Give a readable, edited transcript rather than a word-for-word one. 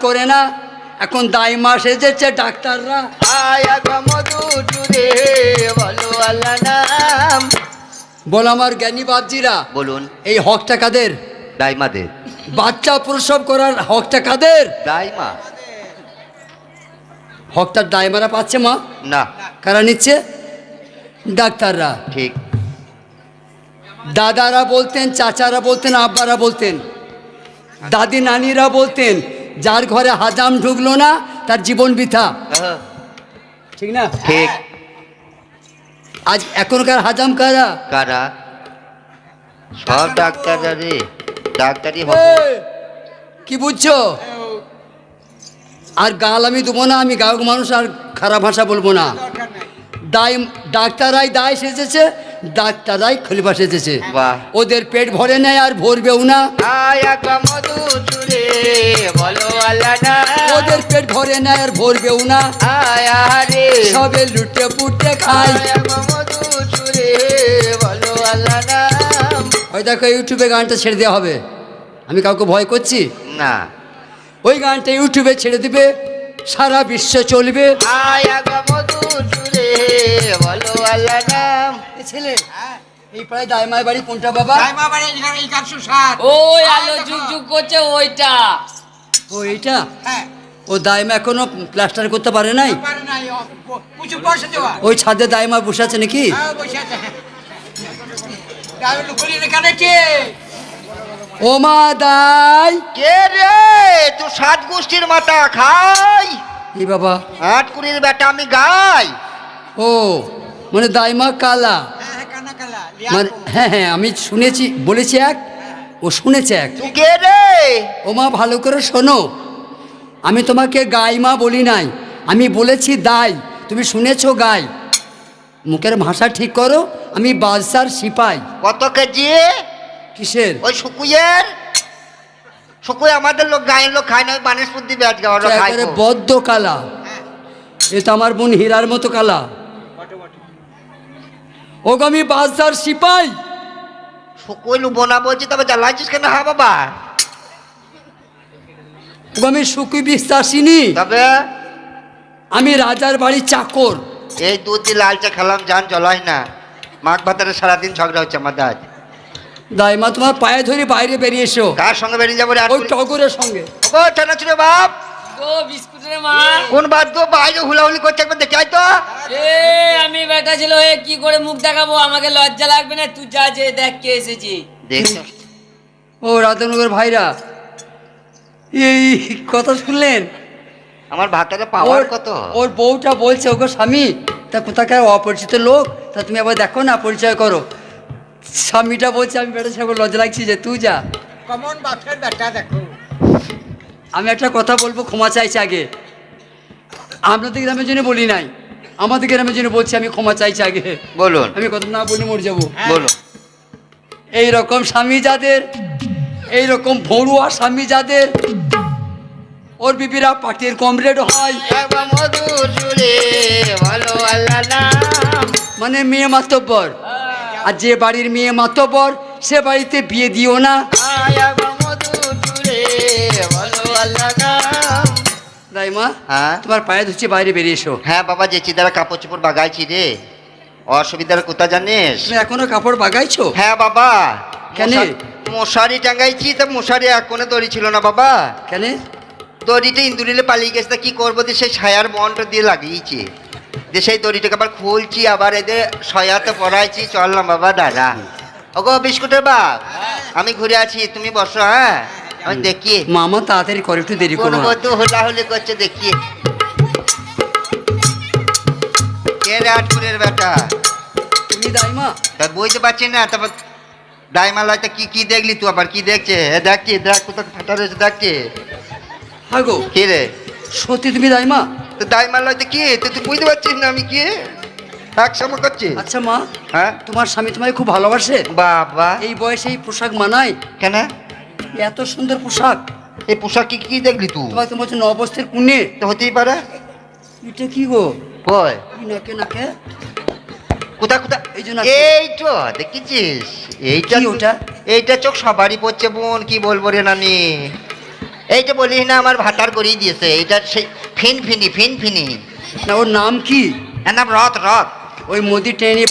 করে না, এখন দাইমা সেজেছে ডাক্তাররা। বল আমার জ্ঞানী বাপজিরা, বলুন। এই হকটা কাদের? দাইমাদের। বাচ্চা প্রসব করার হকটা কাদের? দাইমা। হকটা দাইমারা পাচ্ছে মা? না। কারা নিচ্ছে? ডাক্তাররা। ঠিক। দাদারা বলতেন, চাচারা বলতেন, আব্বারা বলতেন, দাদি নানিরা বলতেন, যার ঘরে হাজাম ঢুকলো না তার জীবন বৃথা। ঠিক না? ঠিক। আজ এখনকার হাজাম কারা? কারা? সব ডাক্তাররা রে। ডাক্তারই হবে। কি বুঝছো? আর গাল আমি দেবো না, আমি গায়ক মানুষ, আর খারাপ ভাষা বলবো না। দায় ডাক্তারাই দায় সেজেছে, ডাক্তারাই খলিফা সেজেছে। বাহ। ওদের পেট ভরে নেয় আর ভরবেও না। ওদের পেট ভরে নেয় আর ভরবেও না। সবে লুটে পুটে খায়। ওই দেখো ইউটিউবে গানটা ছেড়ে দেওয়া হবে, আমি কাউকে ভয় করছি না। ওই গানটা ইউটিউবে ছেড়ে দিবে, সারা বিশ্ব চলবে। ছেলে এই প্রায় দাইমার বাড়ি কোনটা বাবা? ওই আলো যুগ যুগ করছে ওইটা। ও এইটা? ও দাইমা এখনো প্লাস্টার করতে পারে নাই? ওই ছাদে দাইমা বসে আছে নাকি? ও মা দাই কে রে? তুই 7 গোষ্ঠীর মাথা খাই। এই বাবা 8 কুড়ির বেটা আমি গাই। ও মানে দাইমা কালা? মানে হ্যাঁ হ্যাঁ আমি শুনেছি, বলেছি এক, ও শুনেছে এক। তুই কে রে? ও মা ভালো করে শোনো, আমি তোমাকে গাইমা বলি নাই, আমি বলেছি দাই। তুমি শুনেছো গাই। মুখের ভাষা ঠিক করো। আমি বাদশার সিপাই। কত কেজি? কিসের? ওই শুকুয়ের। শুকুয়ে আমাদের লোক, গায়ের লোক খায় না, ওই বানেশপুর দিবে আজকে ওরা খায়। একেবারে বদ্ধ কালা। এ তো আমার বোন হীরার মতো কালা। ও গো আমি বাদশার সিপাই। শুকুই লুবো না বলছি, তবে জ্বালাইছিস কেন? হ্যাঁ বাবা। ও গো আমি সুকুই বিশ্বাসিনী, তবে আমি রাজার বাড়ির চাকর। এই দুধ দিয়ে লাল চা খেলাম, জান জ্বলাই না। মাঘ ভাতারে সারাদিন ঝগড়া হচ্ছে আমাদের আজ। দাইমা তোমার পায়ে ধরে বাইরে বেরিয়ে এসো। কার সঙ্গে বেরিয়ে যাবো রে? ওই টগরের সঙ্গে। ও চানাচুরে বাপ। গো বিস্কুটের মা। কোন বাদ গো? বাইরে হুলাহুলি করছে, একবার দেখে আয় তো। এ আমি বেটা ছিল, এ কি করে মুখ দেখাবো? আমাকে লজ্জা লাগবে না? তুই যা, যে দেখ কে এসেছি। দেখছো? ও রাধানগর ভাইরা, এই কথা শুনলেন? আমার ভাতারে পাওয়ার কত? ওর বউটা বলছে, ওগো স্বামী, তা কোথাকার অপরিচিত লোক, তা তুমি আবার দেখো না, পরিচয় করো। স্বামীটা বলছে, আমি বেটা সব লজ্জা লাগছি যে তুই যা। কমন বাপের বেটা দেখো। আমি একটা কথা বলবো, ক্ষমা চাইছি আগে। আপনাদের গ্রামের জন্য বলি নাই, আমাদের গ্রামের জন্য বলছি, আমি ক্ষমা চাইছি আগে। বলুন। আমি কথা না বলে মরে যাবো। বলুন। এই রকম স্বামী যাদের, এই রকম ভড়ুয়া স্বামী যাদের, ওর বিবিরা পার্টির কমরেড হয়, মানে মেয়ে মাতব্বর। আর যে বাড়ির মেয়ে মাতব্বর, সে বাড়িতে বিয়ে দিও না। দাইমা, হ্যাঁ তোমার পায়ে ধুচ্ছে, বাইরে বেরিয়ে এসো। হ্যাঁ বাবা, যে চিদারা কাপড় চোপড় বাগাইছি রে, অসুবিধার কোথা জানিস? তুমি এখনো কাপড় বাগাইছো? হ্যাঁ বাবা। কেন? মশারি টাঙ্গাইছি, তা মশারি এক কোণে দড়ি ছিল না বাবা। কেন? দড়িটা ইন্দুরিলে পালিয়ে গেছে, তা কি করবো? সেই ছায়ার বনটা দিয়ে লাগিয়েছি, যে সেই দড়িটাকে আবার খুলছি, আবার এদের সয়াতে পড়াইছি। চললাম বাবা দাদা। ওগো বিস্কুটের বাপ, আমি ঘুরে আছি, তুমি বসো। হ্যাঁ আমি দেখি। মামা তাড়াতাড়ি করে, একটু দেরি কোন করো। বন্ধু হোলাহুলি করছে দেখি। কে রে আটপুরের বেটা? তুমি দাইমা? তা বুঝতে পারছি না। তারপর ডাইমালয়টা কি কি দেখলি তুই? আবার কি দেখছে? দেখছি, দেখ কোথাও ফাটা রয়েছে, দেখছি। হ্যাঁ গো, কি রে? সত্যি তুমি দাইমা? তো ডাইমালয়টা কি? তুই বুঝতে পারছিস না আমি কি একসময় করছি? আচ্ছা মা, হ্যাঁ তোমার স্বামী তোমায় খুব ভালোবাসে? বাবা। এই বয়সে এই পোশাক মানায়? কেন? এত সুন্দর পোশাক। এই পোশাক কি কি দেখলি তুই? তোমাকে তো বলছো নবস্তের কুনে। তো হতেই পারে। এটা কি গো? কই এই নাকে নাকে কোথা কোথা? এই যে নাকে। এই তো দেখেছিস? এইটা কি ওটা? এইটা চোখ সবারই পড়ছে বোন, কি বলবো রে নানি। এইটা বলিস না আমার ভাতার করিয়ে দিয়েছে এটা সেই ফিনফিনি না ওর নাম কি? এর নাম রথ রথ। ওই মোদি ট্রেনে